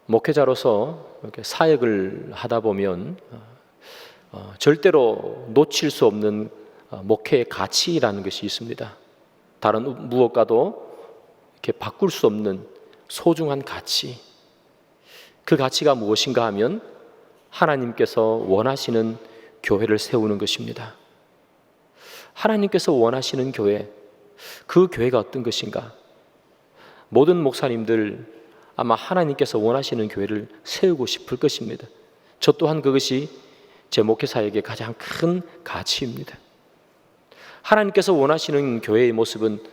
목회자로서 이렇게 사역을 하다 보면 절대로 놓칠 수 없는 목회의 가치라는 것이 있습니다. 다른 무엇과도 이렇게 바꿀 수 없는 소중한 가치. 그 가치가 무엇인가 하면 하나님께서 원하시는 교회를 세우는 것입니다. 하나님께서 원하시는 교회, 그 교회가 어떤 것인가? 모든 목사님들 아마 하나님께서 원하시는 교회를 세우고 싶을 것입니다. 저 또한 그것이 제 목회 사역의 가장 큰 가치입니다. 하나님께서 원하시는 교회의 모습은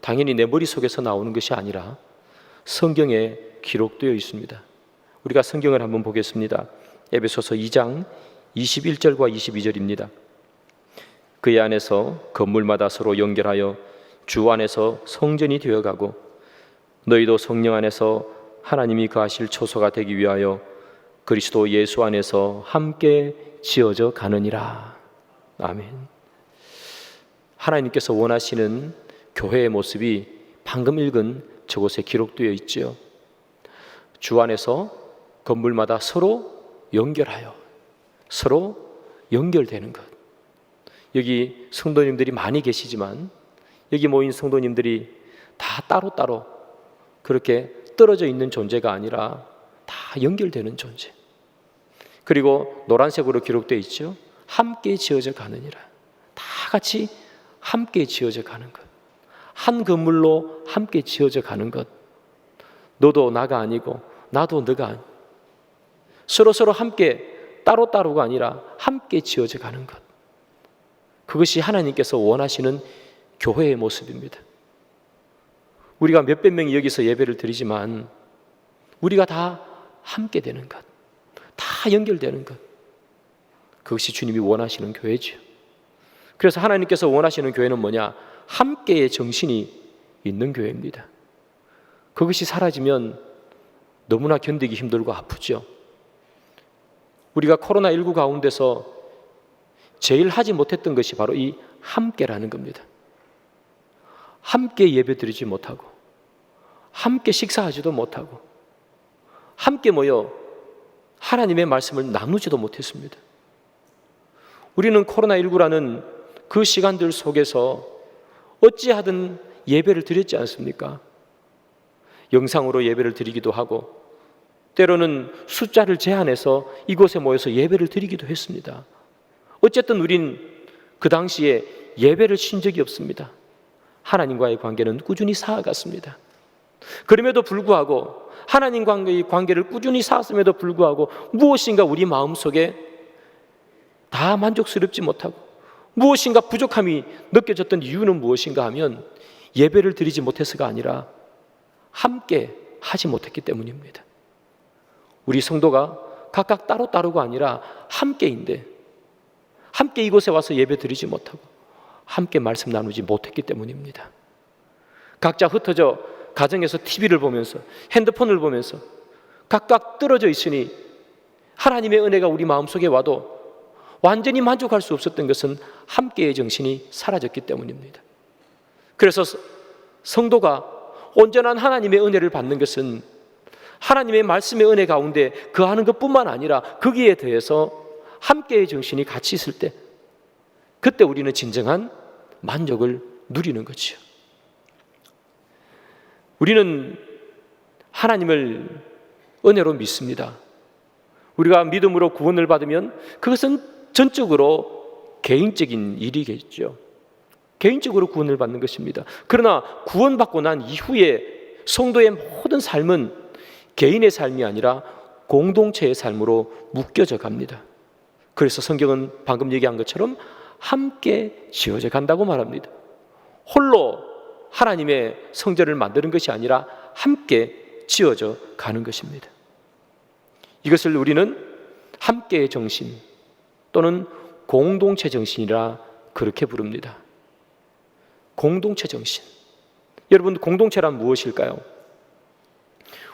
당연히 내 머릿속에서 나오는 것이 아니라 성경에 기록되어 있습니다. 우리가 성경을 한번 보겠습니다. 에베소서 2장 21절과 22절입니다. 그의 안에서 건물마다 서로 연결하여 주 안에서 성전이 되어가고 너희도 성령 안에서 하나님이 거하실 초소가 되기 위하여 그리스도 예수 안에서 함께 지어져 가느니라. 아멘. 하나님께서 원하시는 교회의 모습이 방금 읽은 저곳에 기록되어 있지요. 주 안에서 건물마다 서로 연결하여 서로 연결되는 것. 여기 성도님들이 많이 계시지만 여기 모인 성도님들이 다 따로따로 그렇게 떨어져 있는 존재가 아니라 다 연결되는 존재. 그리고 노란색으로 기록되어 있죠. 함께 지어져 가느니라. 다 같이 함께 지어져 가는 것. 한 건물로 함께 지어져 가는 것. 너도 나가 아니고 나도 너가 아니고 서로 함께 따로따로가 아니라 함께 지어져 가는 것. 그것이 하나님께서 원하시는 교회의 모습입니다. 우리가 몇백 명이 여기서 예배를 드리지만 우리가 다 함께 되는 것, 다 연결되는 것, 그것이 주님이 원하시는 교회죠. 그래서 하나님께서 원하시는 교회는 뭐냐? 함께의 정신이 있는 교회입니다. 그것이 사라지면 너무나 견디기 힘들고 아프죠. 우리가 코로나19 가운데서 제일 하지 못했던 것이 바로 이 함께라는 겁니다. 함께 예배드리지 못하고 함께 식사하지도 못하고 함께 모여 하나님의 말씀을 나누지도 못했습니다. 우리는 코로나19라는 그 시간들 속에서 어찌하든 예배를 드렸지 않습니까? 영상으로 예배를 드리기도 하고 때로는 숫자를 제한해서 이곳에 모여서 예배를 드리기도 했습니다. 어쨌든 우린 그 당시에 예배를 쉰 적이 없습니다. 하나님과의 관계는 꾸준히 쌓아갔습니다. 그럼에도 불구하고 하나님과의 관계를 꾸준히 쌓았음에도 불구하고 무엇인가 우리 마음속에 다 만족스럽지 못하고 무엇인가 부족함이 느껴졌던 이유는 무엇인가 하면 예배를 드리지 못해서가 아니라 함께 하지 못했기 때문입니다. 우리 성도가 각각 따로따로가 아니라 함께인데 함께 이곳에 와서 예배 드리지 못하고 함께 말씀 나누지 못했기 때문입니다. 각자 흩어져 가정에서 TV를 보면서 핸드폰을 보면서 각각 떨어져 있으니 하나님의 은혜가 우리 마음속에 와도 완전히 만족할 수 없었던 것은 함께의 정신이 사라졌기 때문입니다. 그래서 성도가 온전한 하나님의 은혜를 받는 것은 하나님의 말씀의 은혜 가운데 거하는 것뿐만 아니라 거기에 더해서 함께의 정신이 같이 있을 때 그때 우리는 진정한 만족을 누리는 거죠. 우리는 하나님을 은혜로 믿습니다. 우리가 믿음으로 구원을 받으면 그것은 전적으로 개인적인 일이겠죠. 개인적으로 구원을 받는 것입니다. 그러나 구원받고 난 이후에 성도의 모든 삶은 개인의 삶이 아니라 공동체의 삶으로 묶여져 갑니다. 그래서 성경은 방금 얘기한 것처럼 함께 지어져 간다고 말합니다. 홀로 하나님의 성전을 만드는 것이 아니라 함께 지어져 가는 것입니다. 이것을 우리는 함께의 정신 또는 공동체 정신이라 그렇게 부릅니다. 공동체 정신. 여러분, 공동체란 무엇일까요?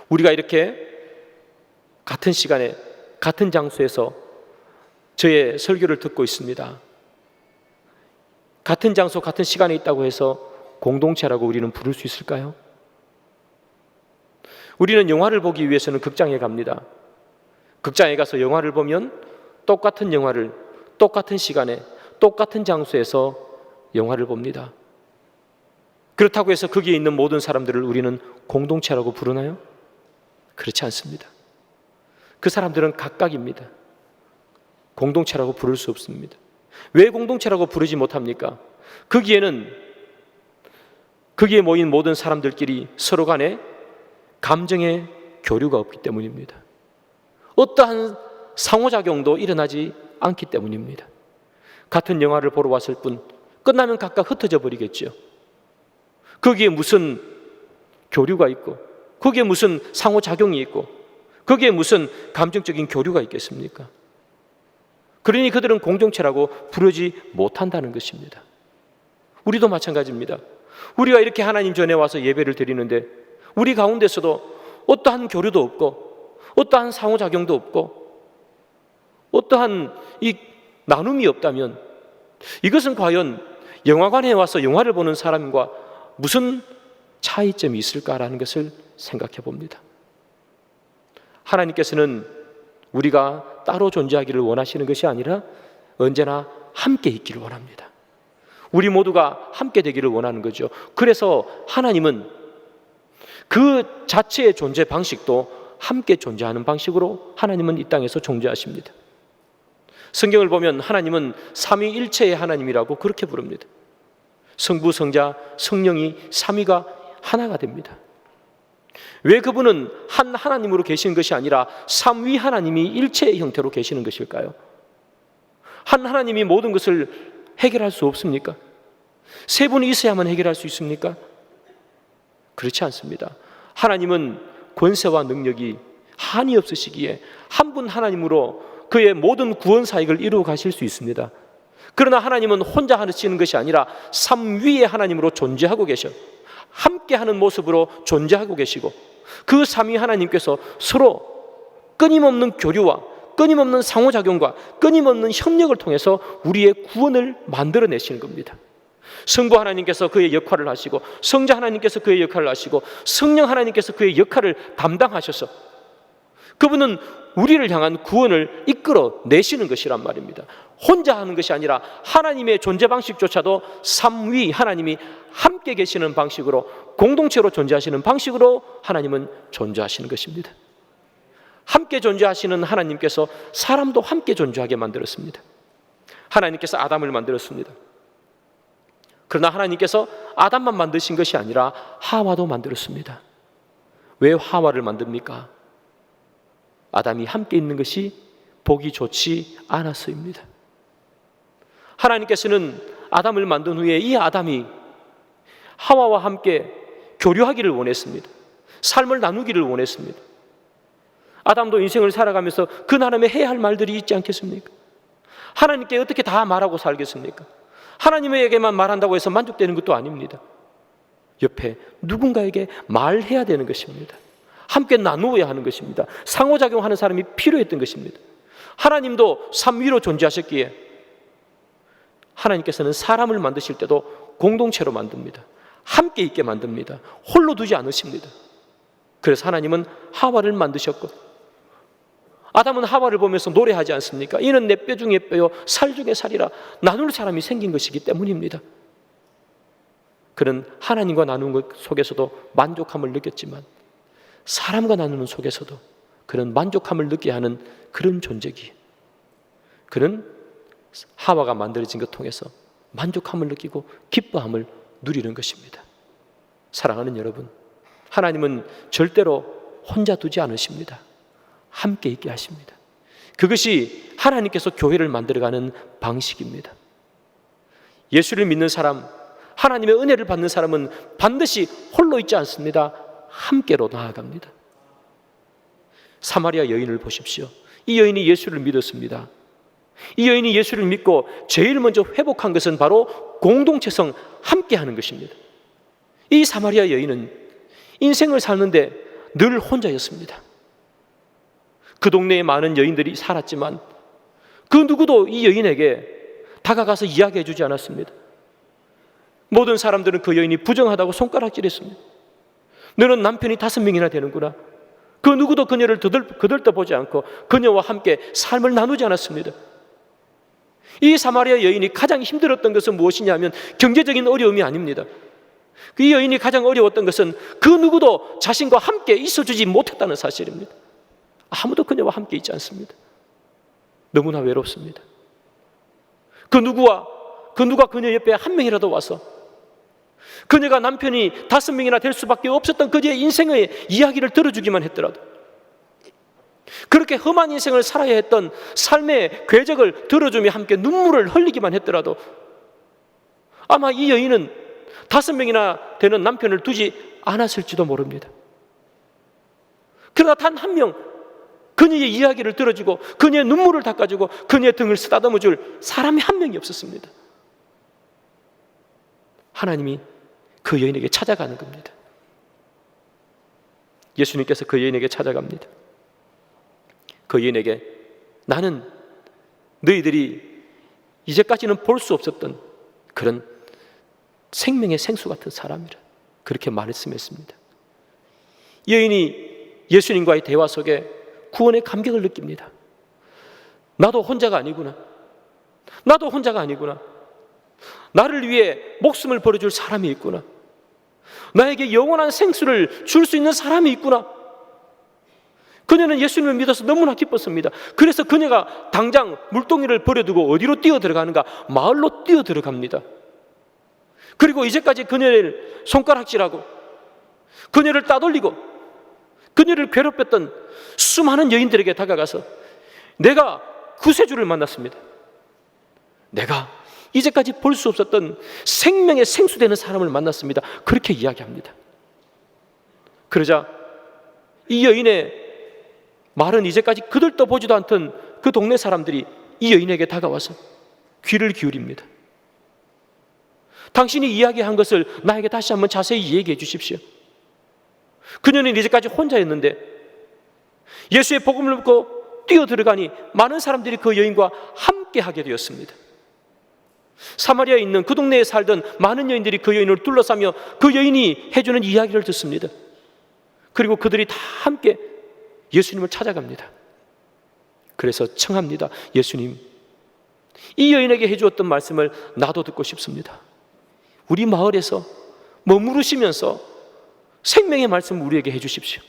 우리가 이렇게 같은 시간에 같은 장소에서 저의 설교를 듣고 있습니다. 같은 장소 같은 시간에 있다고 해서 공동체라고 우리는 부를 수 있을까요? 우리는 영화를 보기 위해서는 극장에 갑니다. 극장에 가서 영화를 보면 똑같은 영화를 똑같은 시간에 똑같은 장소에서 영화를 봅니다. 그렇다고 해서 거기에 있는 모든 사람들을 우리는 공동체라고 부르나요? 그렇지 않습니다. 그 사람들은 각각입니다. 공동체라고 부를 수 없습니다. 왜 공동체라고 부르지 못합니까? 거기에 모인 모든 사람들끼리 서로 간에 감정의 교류가 없기 때문입니다. 어떠한 상호작용도 일어나지 않기 때문입니다. 같은 영화를 보러 왔을 뿐 끝나면 각각 흩어져 버리겠죠. 거기에 무슨 교류가 있고, 거기에 무슨 상호작용이 있고, 거기에 무슨 감정적인 교류가 있겠습니까? 그러니 그들은 공동체라고 부르지 못한다는 것입니다. 우리도 마찬가지입니다. 우리가 이렇게 하나님 전에 와서 예배를 드리는데 우리 가운데서도 어떠한 교류도 없고 어떠한 상호작용도 없고 어떠한 이 나눔이 없다면 이것은 과연 영화관에 와서 영화를 보는 사람과 무슨 차이점이 있을까라는 것을 생각해 봅니다. 하나님께서는 우리가 따로 존재하기를 원하시는 것이 아니라 언제나 함께 있기를 원합니다. 우리 모두가 함께 되기를 원하는 거죠. 그래서 하나님은 그 자체의 존재 방식도 함께 존재하는 방식으로 하나님은 이 땅에서 존재하십니다. 성경을 보면 하나님은 삼위일체의 하나님이라고 그렇게 부릅니다. 성부, 성자, 성령이 삼위가 하나가 됩니다. 왜 그분은 한 하나님으로 계시는 것이 아니라 삼위 하나님이 일체의 형태로 계시는 것일까요? 한 하나님이 모든 것을 해결할 수 없습니까? 세 분이 있어야만 해결할 수 있습니까? 그렇지 않습니다. 하나님은 권세와 능력이 한이 없으시기에 한 분 하나님으로 그의 모든 구원 사역을 이루어 가실 수 있습니다. 그러나 하나님은 혼자 하시는 것이 아니라 삼위의 하나님으로 존재하고 계셔 함께하는 모습으로 존재하고 계시고 그 삼위 하나님께서 서로 끊임없는 교류와 끊임없는 상호작용과 끊임없는 협력을 통해서 우리의 구원을 만들어내시는 겁니다. 성부 하나님께서 그의 역할을 하시고 성자 하나님께서 그의 역할을 하시고 성령 하나님께서 그의 역할을 담당하셔서 그분은 우리를 향한 구원을 이끌어내시는 것이란 말입니다. 혼자 하는 것이 아니라 하나님의 존재 방식조차도 삼위 하나님이 함께 계시는 방식으로 공동체로 존재하시는 방식으로 하나님은 존재하시는 것입니다. 함께 존재하시는 하나님께서 사람도 함께 존재하게 만들었습니다. 하나님께서 아담을 만들었습니다. 그러나 하나님께서 아담만 만드신 것이 아니라 하와도 만들었습니다. 왜 하와를 만듭니까? 아담이 함께 있는 것이 보기 좋지 않았어입니다. 하나님께서는 아담을 만든 후에 이 아담이 하와와 함께 교류하기를 원했습니다. 삶을 나누기를 원했습니다. 아담도 인생을 살아가면서 그 나름의 해야 할 말들이 있지 않겠습니까? 하나님께 어떻게 다 말하고 살겠습니까? 하나님에게만 말한다고 해서 만족되는 것도 아닙니다. 옆에 누군가에게 말해야 되는 것입니다. 함께 나누어야 하는 것입니다. 상호작용하는 사람이 필요했던 것입니다. 하나님도 삼위로 존재하셨기에 하나님께서는 사람을 만드실 때도 공동체로 만듭니다. 함께 있게 만듭니다. 홀로 두지 않으십니다. 그래서 하나님은 하와를 만드셨고 아담은 하와를 보면서 노래하지 않습니까? 이는 내 뼈 중에 뼈요 살 중에 살이라 나눌 사람이 생긴 것이기 때문입니다. 그는 하나님과 나누는 것 속에서도 만족함을 느꼈지만 사람과 나누는 속에서도 그는 만족함을 느끼게 하는 그런 존재기에 그는 하와가 만들어진 것 통해서 만족함을 느끼고 기뻐함을 누리는 것입니다. 사랑하는 여러분, 하나님은 절대로 혼자 두지 않으십니다. 함께 있게 하십니다. 그것이 하나님께서 교회를 만들어가는 방식입니다. 예수를 믿는 사람, 하나님의 은혜를 받는 사람은 반드시 홀로 있지 않습니다. 함께로 나아갑니다. 사마리아 여인을 보십시오. 이 여인이 예수를 믿었습니다. 이 여인이 예수를 믿고 제일 먼저 회복한 것은 바로 공동체성 함께하는 것입니다. 이 사마리아 여인은 인생을 사는데 늘 혼자였습니다. 그 동네에 많은 여인들이 살았지만 그 누구도 이 여인에게 다가가서 이야기해 주지 않았습니다. 모든 사람들은 그 여인이 부정하다고 손가락질했습니다. 너는 남편이 5명이나 되는구나. 그 누구도 그녀를 거들떠보지 않고 그녀와 함께 삶을 나누지 않았습니다. 이 사마리아 여인이 가장 힘들었던 것은 무엇이냐면 경제적인 어려움이 아닙니다. 그 여인이 가장 어려웠던 것은 그 누구도 자신과 함께 있어주지 못했다는 사실입니다. 아무도 그녀와 함께 있지 않습니다. 너무나 외롭습니다. 그 누가 그녀 옆에 한 명이라도 와서 그녀가 남편이 5명이나 될 수밖에 없었던 그녀의 인생의 이야기를 들어주기만 했더라도, 그렇게 험한 인생을 살아야 했던 삶의 궤적을 들어주며 함께 눈물을 흘리기만 했더라도 아마 이 여인은 5명이나 되는 남편을 두지 않았을지도 모릅니다. 그러나 단 한 명, 그녀의 이야기를 들어주고 그녀의 눈물을 닦아주고 그녀의 등을 쓰다듬어 줄 사람이 한 명이 없었습니다. 하나님이 그 여인에게 찾아가는 겁니다. 예수님께서 그 여인에게 찾아갑니다. 그 여인에게 나는 너희들이 이제까지는 볼 수 없었던 그런 생명의 생수 같은 사람이라 그렇게 말씀했습니다. 여인이 예수님과의 대화 속에 구원의 감격을 느낍니다. 나도 혼자가 아니구나. 나도 혼자가 아니구나. 나를 위해 목숨을 버려줄 사람이 있구나. 나에게 영원한 생수를 줄 수 있는 사람이 있구나. 그녀는 예수님을 믿어서 너무나 기뻤습니다. 그래서 그녀가 당장 물동이를 버려두고 어디로 뛰어 들어가는가? 마을로 뛰어 들어갑니다. 그리고 이제까지 그녀를 손가락질하고 그녀를 따돌리고 그녀를 괴롭혔던 수많은 여인들에게 다가가서 내가 구세주를 만났습니다. 내가 이제까지 볼 수 없었던 생명의 생수되는 사람을 만났습니다. 그렇게 이야기합니다. 그러자 이 여인의 말은 이제까지 거들떠보지도 않던 그 동네 사람들이 이 여인에게 다가와서 귀를 기울입니다. 당신이 이야기한 것을 나에게 다시 한번 자세히 얘기해 주십시오. 그녀는 이제까지 혼자였는데 예수의 복음을 듣고 뛰어들어가니 많은 사람들이 그 여인과 함께 하게 되었습니다. 사마리아에 있는 그 동네에 살던 많은 여인들이 그 여인을 둘러싸며 그 여인이 해주는 이야기를 듣습니다. 그리고 그들이 다 함께 예수님을 찾아갑니다. 그래서 청합니다. 예수님, 이 여인에게 해주었던 말씀을 나도 듣고 싶습니다. 우리 마을에서 머무르시면서 생명의 말씀을 우리에게 해주십시오.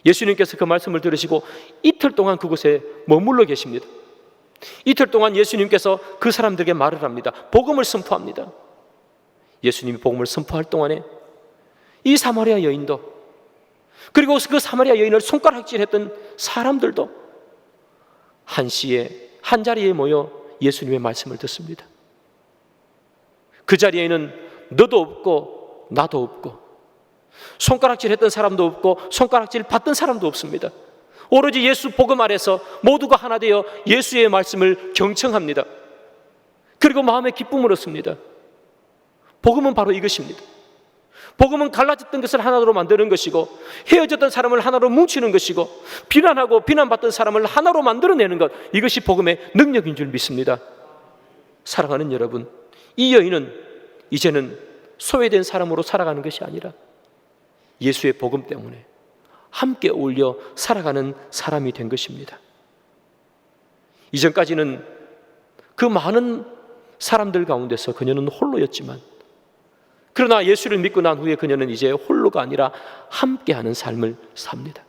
예수님께서 그 말씀을 들으시고 이틀 동안 그곳에 머물러 계십니다. 이틀 동안 예수님께서 그 사람들에게 말을 합니다. 복음을 선포합니다. 예수님이 복음을 선포할 동안에 이 사마리아 여인도, 그리고 그 사마리아 여인을 손가락질했던 사람들도 한시에 한 자리에 모여 예수님의 말씀을 듣습니다. 그 자리에는 너도 없고 나도 없고 손가락질했던 사람도 없고 손가락질 받던 사람도 없습니다. 오로지 예수 복음 아래서 모두가 하나 되어 예수의 말씀을 경청합니다. 그리고 마음에 기쁨을 얻습니다. 복음은 바로 이것입니다. 복음은 갈라졌던 것을 하나로 만드는 것이고 헤어졌던 사람을 하나로 뭉치는 것이고 비난하고 비난받던 사람을 하나로 만들어내는 것, 이것이 복음의 능력인 줄 믿습니다. 사랑하는 여러분, 이 여인은 이제는 소외된 사람으로 살아가는 것이 아니라 예수의 복음 때문에 함께 어울려 살아가는 사람이 된 것입니다. 이전까지는 그 많은 사람들 가운데서 그녀는 홀로였지만, 그러나 예수를 믿고 난 후에 그녀는 이제 홀로가 아니라 함께하는 삶을 삽니다.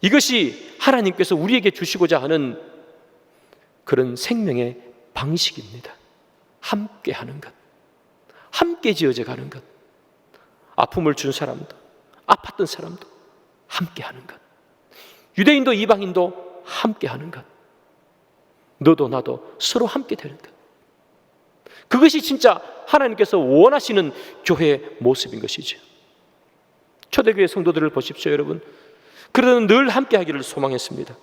이것이 하나님께서 우리에게 주시고자 하는 그런 생명의 방식입니다. 함께하는 것, 함께 지어져 가는 것, 아픔을 준 사람도 아팠던 사람도 함께하는 것, 유대인도 이방인도 함께하는 것, 너도 나도 서로 함께 되는 것, 그것이 진짜 하나님께서 원하시는 교회의 모습인 것이죠. 초대교회 성도들을 보십시오. 여러분, 그들은 늘 함께하기를 소망했습니다.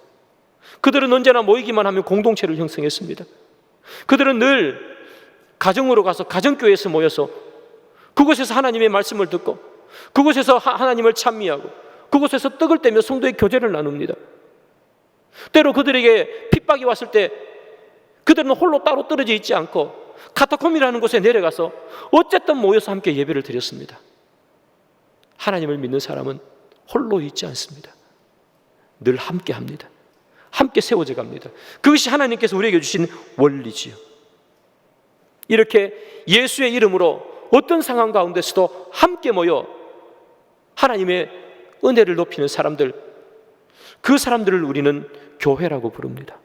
그들은 언제나 모이기만 하면 공동체를 형성했습니다. 그들은 늘 가정으로 가서 가정교회에서 모여서 그곳에서 하나님의 말씀을 듣고 그곳에서 하나님을 찬미하고 그곳에서 떡을 떼며 성도의 교제를 나눕니다. 때로 그들에게 핍박이 왔을 때 그들은 홀로 따로 떨어져 있지 않고 카타콤이라는 곳에 내려가서 어쨌든 모여서 함께 예배를 드렸습니다. 하나님을 믿는 사람은 홀로 있지 않습니다. 늘 함께 합니다. 함께 세워져 갑니다. 그것이 하나님께서 우리에게 주신 원리지요. 이렇게 예수의 이름으로 어떤 상황 가운데서도 함께 모여 하나님의 은혜를 높이는 사람들, 그 사람들을 우리는 교회라고 부릅니다.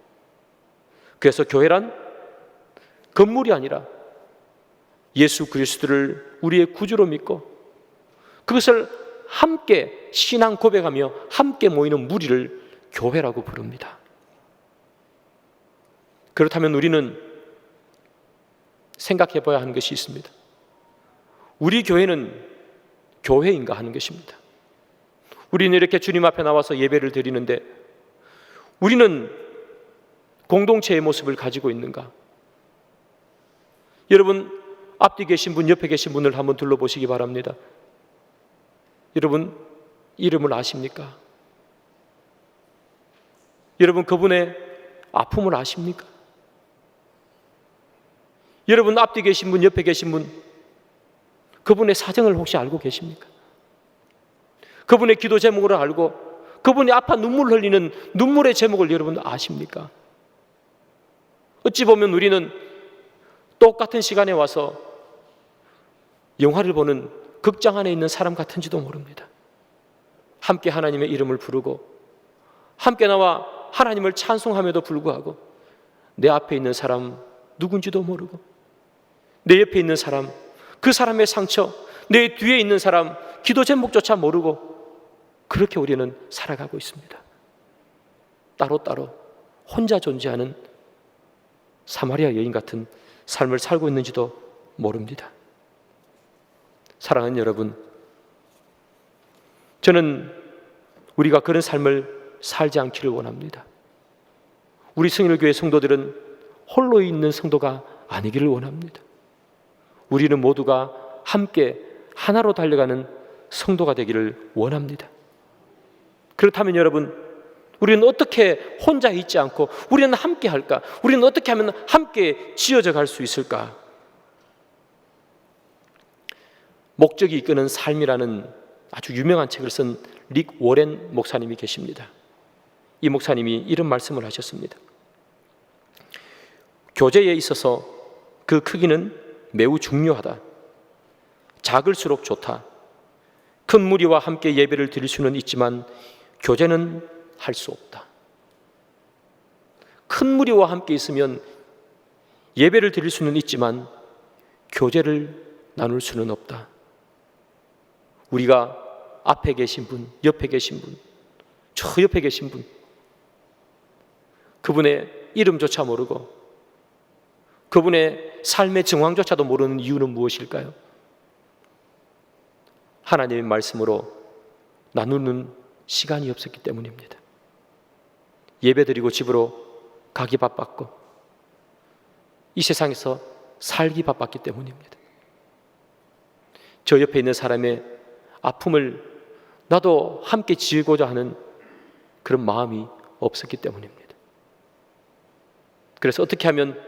그래서 교회란 건물이 아니라 예수 그리스도를 우리의 구주로 믿고 그것을 함께 신앙 고백하며 함께 모이는 무리를 교회라고 부릅니다. 그렇다면 우리는 생각해 봐야 하는 것이 있습니다. 우리 교회는 교회인가 하는 것입니다. 우리는 이렇게 주님 앞에 나와서 예배를 드리는데 우리는 공동체의 모습을 가지고 있는가? 여러분, 앞뒤 계신 분, 옆에 계신 분을 한번 둘러보시기 바랍니다. 여러분, 이름을 아십니까? 여러분, 그분의 아픔을 아십니까? 여러분, 앞뒤 계신 분, 옆에 계신 분, 그분의 사정을 혹시 알고 계십니까? 그분의 기도 제목을 알고 그분이 아파 눈물 흘리는 눈물의 제목을 여러분 아십니까? 어찌 보면 우리는 똑같은 시간에 와서 영화를 보는 극장 안에 있는 사람 같은지도 모릅니다. 함께 하나님의 이름을 부르고 함께 나와 하나님을 찬송함에도 불구하고 내 앞에 있는 사람 누군지도 모르고 내 옆에 있는 사람, 그 사람의 상처, 내 뒤에 있는 사람 기도 제목조차 모르고 그렇게 우리는 살아가고 있습니다. 따로따로 혼자 존재하는 사마리아 여인 같은 삶을 살고 있는지도 모릅니다. 사랑하는 여러분, 저는 우리가 그런 삶을 살지 않기를 원합니다. 우리 성일교회 성도들은 홀로 있는 성도가 아니기를 원합니다. 우리는 모두가 함께 하나로 달려가는 성도가 되기를 원합니다. 그렇다면 여러분, 우리는 어떻게 혼자 있지 않고 우리는 함께 할까? 우리는 어떻게 하면 함께 지어져 갈 수 있을까? 목적이 이끄는 삶이라는 아주 유명한 책을 쓴 릭 워렌 목사님이 계십니다. 이 목사님이 이런 말씀을 하셨습니다. 교제에 있어서 그 크기는 매우 중요하다. 작을수록 좋다. 큰 무리와 함께 예배를 드릴 수는 있지만 교제는 할 수 없다. 큰 무리와 함께 있으면 예배를 드릴 수는 있지만 교제를 나눌 수는 없다. 우리가 앞에 계신 분, 옆에 계신 분, 저 옆에 계신 분, 그분의 이름조차 모르고 그분의 삶의 정황조차도 모르는 이유는 무엇일까요? 하나님의 말씀으로 나누는 시간이 없었기 때문입니다. 예배드리고 집으로 가기 바빴고 이 세상에서 살기 바빴기 때문입니다. 저 옆에 있는 사람의 아픔을 나도 함께 지우고자 하는 그런 마음이 없었기 때문입니다. 그래서 어떻게 하면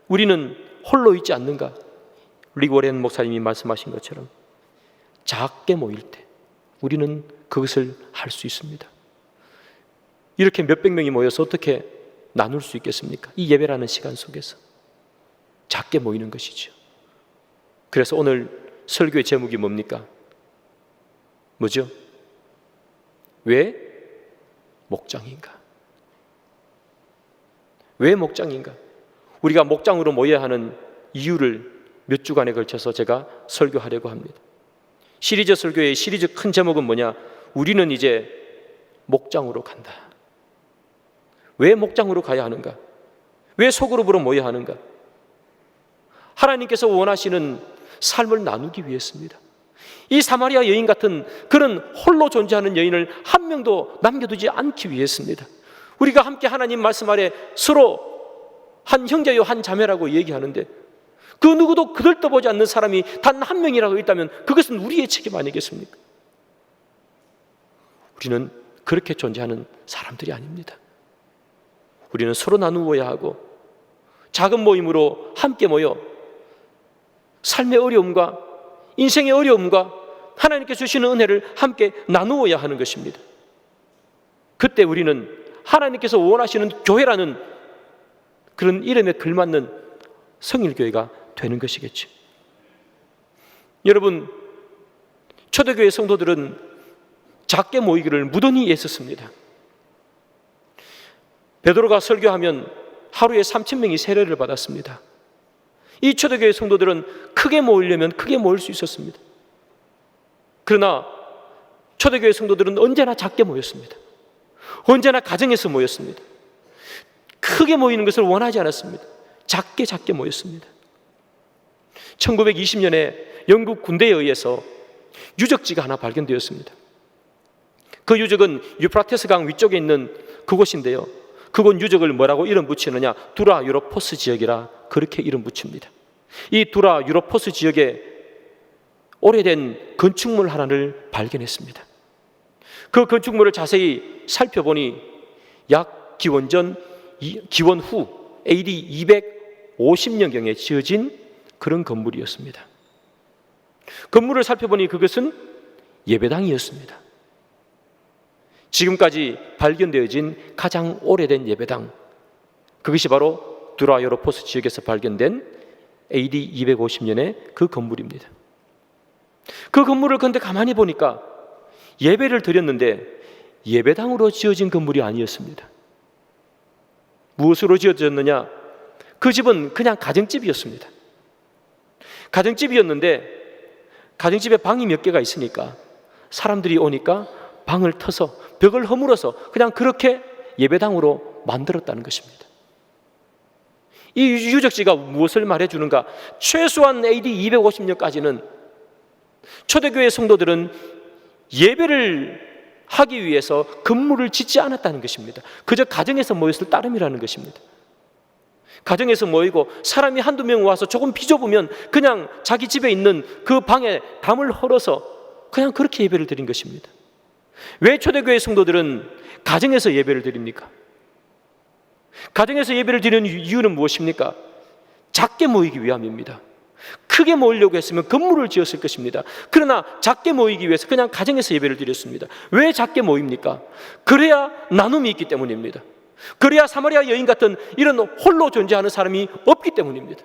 우리는 홀로 있지 않는가? 릭 워렌 목사님이 말씀하신 것처럼 작게 모일 때 우리는 그것을 할 수 있습니다. 이렇게 몇백 명이 모여서 어떻게 나눌 수 있겠습니까? 이 예배라는 시간 속에서 작게 모이는 것이죠. 그래서 오늘 설교의 제목이 뭡니까? 뭐죠? 왜 목장인가? 왜 목장인가? 우리가 목장으로 모여야 하는 이유를 몇 주간에 걸쳐서 제가 설교하려고 합니다. 시리즈 설교의 시리즈 큰 제목은 뭐냐? 우리는 이제 목장으로 간다. 왜 목장으로 가야 하는가? 왜 소그룹으로 모여야 하는가? 하나님께서 원하시는 삶을 나누기 위해서입니다. 이 사마리아 여인 같은 그런 홀로 존재하는 여인을 한 명도 남겨두지 않기 위해서입니다. 우리가 함께 하나님 말씀 아래 서로 한 형제요 한 자매라고 얘기하는데 그 누구도 그들 떠보지 않는 사람이 단 한 명이라고 있다면 그것은 우리의 책임 아니겠습니까? 우리는 그렇게 존재하는 사람들이 아닙니다. 우리는 서로 나누어야 하고 작은 모임으로 함께 모여 삶의 어려움과 인생의 어려움과 하나님께서 주시는 은혜를 함께 나누어야 하는 것입니다. 그때 우리는 하나님께서 원하시는 교회라는 그런 이름에 걸맞는 성일교회가 되는 것이겠죠. 여러분, 초대교회 성도들은 작게 모이기를 무던히 애썼습니다. 베드로가 설교하면 하루에 3,000명이 세례를 받았습니다. 이 초대교회 성도들은 크게 모이려면 크게 모일 수 있었습니다. 그러나 초대교회 성도들은 언제나 작게 모였습니다. 언제나 가정에서 모였습니다. 크게 모이는 것을 원하지 않았습니다. 작게 모였습니다. 1920년에 영국 군대에 의해서 유적지가 하나 발견되었습니다. 그 유적은 유프라테스 강 위쪽에 있는 그곳인데요, 그곳 유적을 뭐라고 이름 붙이느냐? 두라 유로포스 지역이라 그렇게 이름 붙입니다. 이 두라 유로포스 지역에 오래된 건축물 하나를 발견했습니다. 그 건축물을 자세히 살펴보니 약 기원 후 AD 250년경에 지어진 그런 건물이었습니다. 건물을 살펴보니 그것은 예배당이었습니다. 지금까지 발견되어진 가장 오래된 예배당, 그것이 바로 두라 유로포스 지역에서 발견된 AD 250년의 그 건물입니다. 그 건물을 그런데 가만히 보니까 예배를 드렸는데 예배당으로 지어진 건물이 아니었습니다. 무엇으로 지어졌느냐? 그 집은 그냥 가정집이었습니다. 가정집이었는데 가정집에 방이 몇 개가 있으니까 사람들이 오니까 방을 터서 벽을 허물어서 그냥 그렇게 예배당으로 만들었다는 것입니다. 이 유적지가 무엇을 말해주는가? 최소한 AD 250년까지는 초대교회 성도들은 예배를 하기 위해서 건물을 짓지 않았다는 것입니다. 그저 가정에서 모였을 따름이라는 것입니다. 가정에서 모이고 사람이 한두 명 와서 조금 비좁으면 그냥 자기 집에 있는 그 방에 담을 헐어서 그냥 그렇게 예배를 드린 것입니다. 왜 초대교회 성도들은 가정에서 예배를 드립니까? 가정에서 예배를 드리는 이유는 무엇입니까? 작게 모이기 위함입니다. 크게 모이려고 했으면 건물을 지었을 것입니다. 그러나 작게 모이기 위해서 그냥 가정에서 예배를 드렸습니다. 왜 작게 모입니까? 그래야 나눔이 있기 때문입니다. 그래야 사마리아 여인 같은 이런 홀로 존재하는 사람이 없기 때문입니다.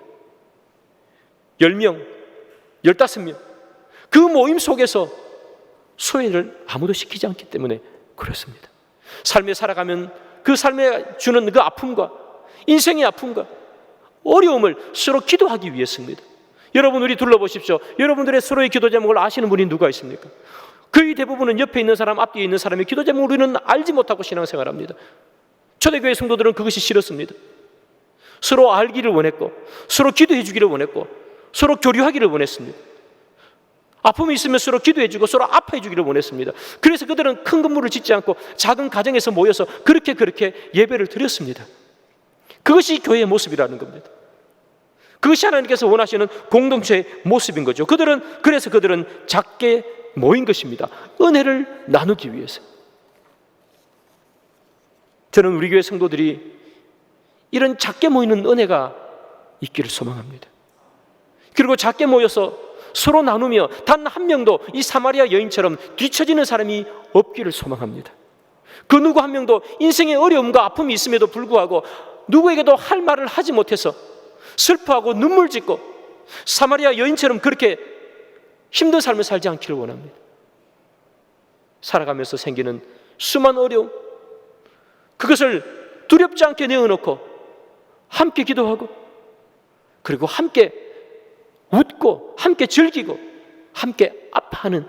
10명, 15명 그 모임 속에서 소외를 아무도 시키지 않기 때문에 그렇습니다. 삶에 살아가면 그 삶에 주는 그 아픔과 인생의 아픔과 어려움을 서로 기도하기 위해서입니다. 여러분, 우리 둘러보십시오. 여러분들의 서로의 기도 제목을 아시는 분이 누가 있습니까? 거의 대부분은 옆에 있는 사람, 앞뒤에 있는 사람의 기도 제목을 우리는 알지 못하고 신앙생활합니다. 초대교회 성도들은 그것이 싫었습니다. 서로 알기를 원했고, 서로 기도해 주기를 원했고, 서로 교류하기를 원했습니다. 아픔이 있으면 서로 기도해 주고 서로 아파해 주기를 원했습니다. 그래서 그들은 큰 건물을 짓지 않고 작은 가정에서 모여서 그렇게 예배를 드렸습니다. 그것이 교회의 모습이라는 겁니다. 그것이 하나님께서 원하시는 공동체의 모습인 거죠. 그래서 그들은 작게 모인 것입니다. 은혜를 나누기 위해서. 저는 우리 교회 성도들이 이런 작게 모이는 은혜가 있기를 소망합니다. 그리고 작게 모여서 서로 나누며 단 한 명도 이 사마리아 여인처럼 뒤처지는 사람이 없기를 소망합니다. 그 누구 한 명도 인생의 어려움과 아픔이 있음에도 불구하고 누구에게도 할 말을 하지 못해서 슬퍼하고 눈물 짓고 사마리아 여인처럼 그렇게 힘든 삶을 살지 않기를 원합니다. 살아가면서 생기는 수많은 어려움, 그것을 두렵지 않게 내어놓고 함께 기도하고, 그리고 함께 웃고 함께 즐기고 함께 아파하는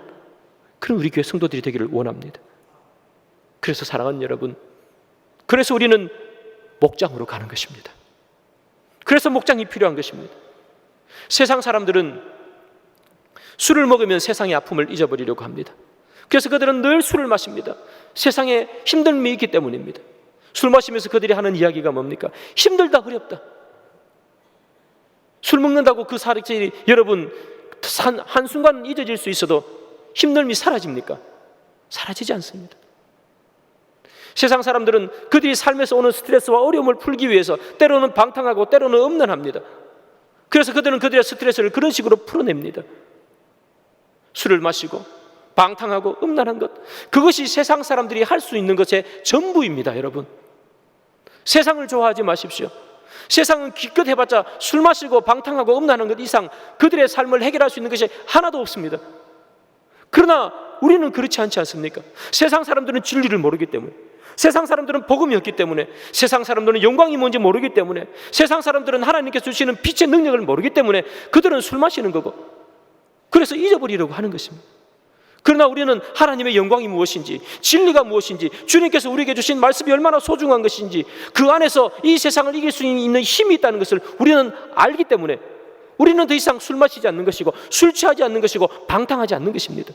그런 우리 교회 성도들이 되기를 원합니다. 그래서 사랑하는 여러분, 그래서 우리는 목장으로 가는 것입니다. 그래서 목장이 필요한 것입니다. 세상 사람들은 술을 먹으면 세상의 아픔을 잊어버리려고 합니다. 그래서 그들은 늘 술을 마십니다. 세상에 힘듦이 있기 때문입니다. 술 마시면서 그들이 하는 이야기가 뭡니까? 힘들다, 어렵다. 술 먹는다고 그 사실이 여러분 한순간 잊어질 수 있어도 힘듦이 사라집니까? 사라지지 않습니다. 세상 사람들은 그들이 삶에서 오는 스트레스와 어려움을 풀기 위해서 때로는 방탕하고 때로는 음란합니다. 그래서 그들은 그들의 스트레스를 그런 식으로 풀어냅니다. 술을 마시고 방탕하고 음란한 것, 그것이 세상 사람들이 할 수 있는 것의 전부입니다. 여러분, 세상을 좋아하지 마십시오. 세상은 기껏 해봤자 술 마시고 방탕하고 음란한 것 이상 그들의 삶을 해결할 수 있는 것이 하나도 없습니다. 그러나 우리는 그렇지 않지 않습니까? 세상 사람들은 진리를 모르기 때문에, 세상 사람들은 복음이 없기 때문에, 세상 사람들은 영광이 뭔지 모르기 때문에, 세상 사람들은 하나님께서 주시는 빛의 능력을 모르기 때문에 그들은 술 마시는 거고, 그래서 잊어버리려고 하는 것입니다. 그러나 우리는 하나님의 영광이 무엇인지, 진리가 무엇인지, 주님께서 우리에게 주신 말씀이 얼마나 소중한 것인지, 그 안에서 이 세상을 이길 수 있는 힘이 있다는 것을 우리는 알기 때문에 우리는 더 이상 술 마시지 않는 것이고 술 취하지 않는 것이고 방탕하지 않는 것입니다.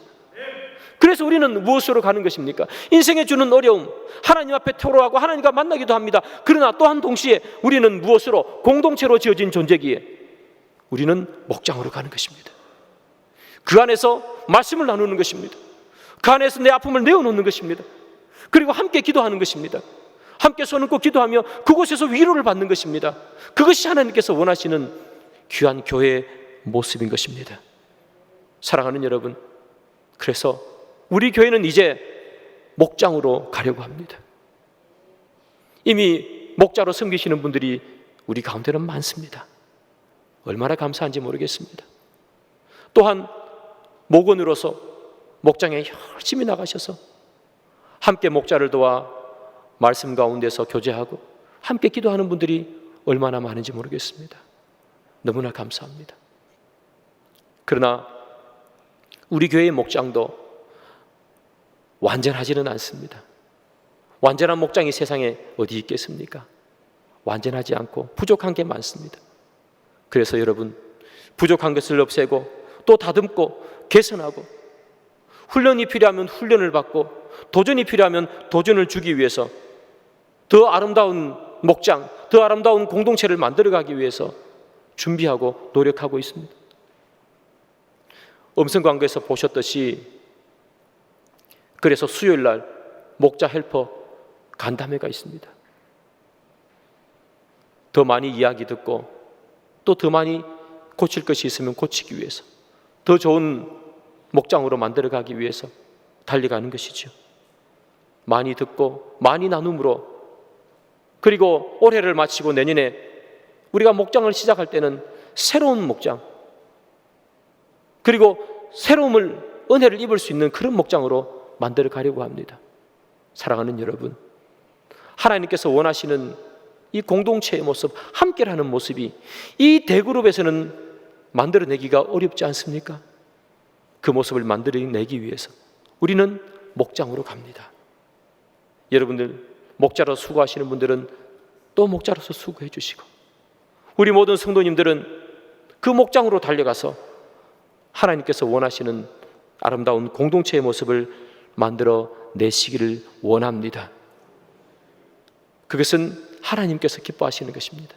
그래서 우리는 무엇으로 가는 것입니까? 인생에 주는 어려움, 하나님 앞에 토로하고 하나님과 만나기도 합니다. 그러나 또한 동시에 우리는 무엇으로? 공동체로 지어진 존재기에 우리는 목장으로 가는 것입니다. 그 안에서 말씀을 나누는 것입니다. 그 안에서 내 아픔을 내어놓는 것입니다. 그리고 함께 기도하는 것입니다. 함께 손을 꼭 기도하며 그곳에서 위로를 받는 것입니다. 그것이 하나님께서 원하시는 귀한 교회의 모습인 것입니다. 사랑하는 여러분, 그래서 우리 교회는 이제 목장으로 가려고 합니다. 이미 목자로 섬기시는 분들이 우리 가운데는 많습니다. 얼마나 감사한지 모르겠습니다. 또한 목원으로서 목장에 열심히 나가셔서 함께 목자를 도와 말씀 가운데서 교제하고 함께 기도하는 분들이 얼마나 많은지 모르겠습니다. 너무나 감사합니다. 그러나 우리 교회의 목장도 완전하지는 않습니다. 완전한 목장이 세상에 어디 있겠습니까? 완전하지 않고 부족한 게 많습니다. 그래서 여러분, 부족한 것을 없애고 또 다듬고 개선하고, 훈련이 필요하면 훈련을 받고 도전이 필요하면 도전을 주기 위해서 더 아름다운 목장, 더 아름다운 공동체를 만들어가기 위해서 준비하고 노력하고 있습니다. 음성광고에서 보셨듯이, 그래서 수요일날 목자 헬퍼 간담회가 있습니다. 더 많이 이야기 듣고 또 더 많이 고칠 것이 있으면 고치기 위해서, 더 좋은 목장으로 만들어가기 위해서 달려가는 것이죠. 많이 듣고 많이 나눔으로, 그리고 올해를 마치고 내년에 우리가 목장을 시작할 때는 새로운 목장, 그리고 새로움을, 은혜를 입을 수 있는 그런 목장으로 만들어 가려고 합니다. 사랑하는 여러분, 하나님께서 원하시는 이 공동체의 모습, 함께라는 모습이 이 대그룹에서는 만들어내기가 어렵지 않습니까? 그 모습을 만들어내기 위해서 우리는 목장으로 갑니다. 여러분들, 목자로 수고하시는 분들은 또 목자로서 수고해 주시고, 우리 모든 성도님들은 그 목장으로 달려가서 하나님께서 원하시는 아름다운 공동체의 모습을 만들어 내시기를 원합니다. 그것은 하나님께서 기뻐하시는 것입니다.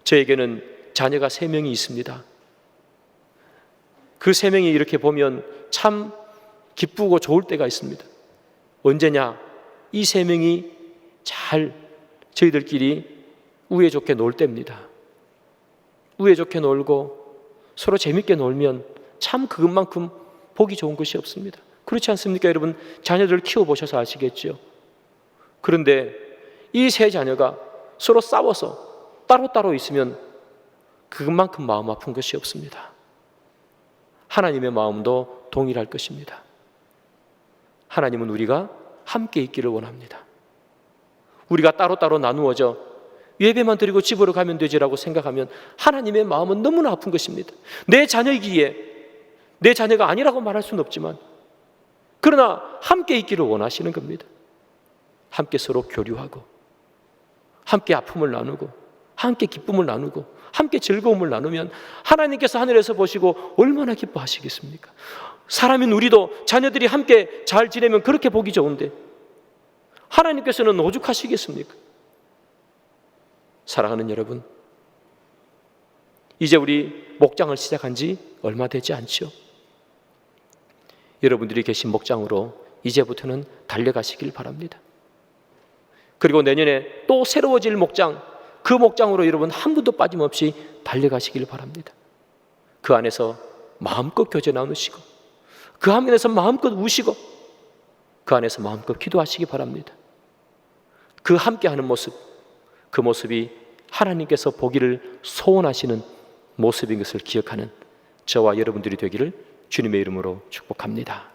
저에게는 자녀가 3명이 있습니다. 그 3명이 이렇게 보면 참 기쁘고 좋을 때가 있습니다. 언제냐? 이 3명이 잘 저희들끼리 우애 좋게 놀 때입니다. 우애 좋게 놀고 서로 재밌게 놀면 참 그것만큼 보기 좋은 것이 없습니다. 그렇지 않습니까? 여러분, 자녀들 키워보셔서 아시겠죠? 그런데 이 3 자녀가 서로 싸워서 따로따로 있으면 그것만큼 마음 아픈 것이 없습니다. 하나님의 마음도 동일할 것입니다. 하나님은 우리가 함께 있기를 원합니다. 우리가 따로따로 나누어져 예배만 드리고 집으로 가면 되지라고 생각하면 하나님의 마음은 너무나 아픈 것입니다. 내 자녀이기에 내 자녀가 아니라고 말할 수는 없지만, 그러나 함께 있기를 원하시는 겁니다. 함께 서로 교류하고, 함께 아픔을 나누고, 함께 기쁨을 나누고, 함께 즐거움을 나누면 하나님께서 하늘에서 보시고 얼마나 기뻐하시겠습니까? 사람인 우리도 자녀들이 함께 잘 지내면 그렇게 보기 좋은데 하나님께서는 오죽하시겠습니까? 사랑하는 여러분, 이제 우리 목장을 시작한 지 얼마 되지 않죠? 여러분들이 계신 목장으로 이제부터는 달려가시길 바랍니다. 그리고 내년에 또 새로워질 목장, 그 목장으로 여러분 한 분도 빠짐없이 달려가시길 바랍니다. 그 안에서 마음껏 교제 나누시고 그 안에서 마음껏 우시고 그 안에서 마음껏 기도하시기 바랍니다. 그 함께하는 모습, 그 모습이 하나님께서 보기를 소원하시는 모습인 것을 기억하는 저와 여러분들이 되기를 주님의 이름으로 축복합니다.